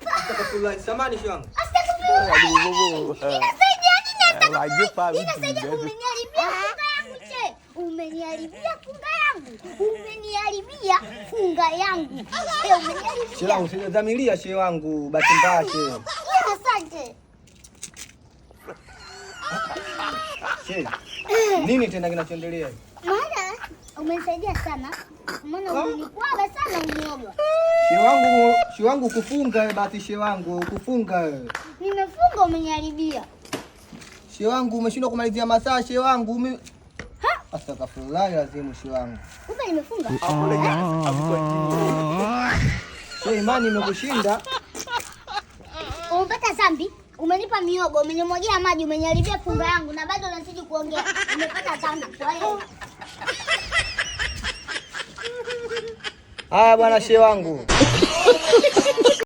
Astaghfirullah, samahani shehe wangu. Astaghfirullah. Inasaidia nini astaghfirullah? Inasaidia umeniharibia funga yangu che. Umeniharibia funga yangu. Umeniharibia funga yangu. Umeniharibia. Shehe wangu, sijadhamiria shehe wangu, bahati mbaya shehe. Asante. Shehe, nini tena kinachoendelea? Maana umenisaidia sana. Maana umenikwaga sana unioga. Shehe wangu kufunga basi shehe wangu kufunga. Nimefunga umeniharibia. Shehe wangu umeshindwa kumalizia masaa shehe wangu. Astaghfirullah lazima shehe wangu. Kumbe nimefunga. Shehe, imani imekushinda. Umepata dhambi, umenipa miogo, umenimwagia maji, umeniharibia funga yangu na bado unazidi kuongea. Umepata dhambi. Kwa hiyo Haya bwana shehe wangu.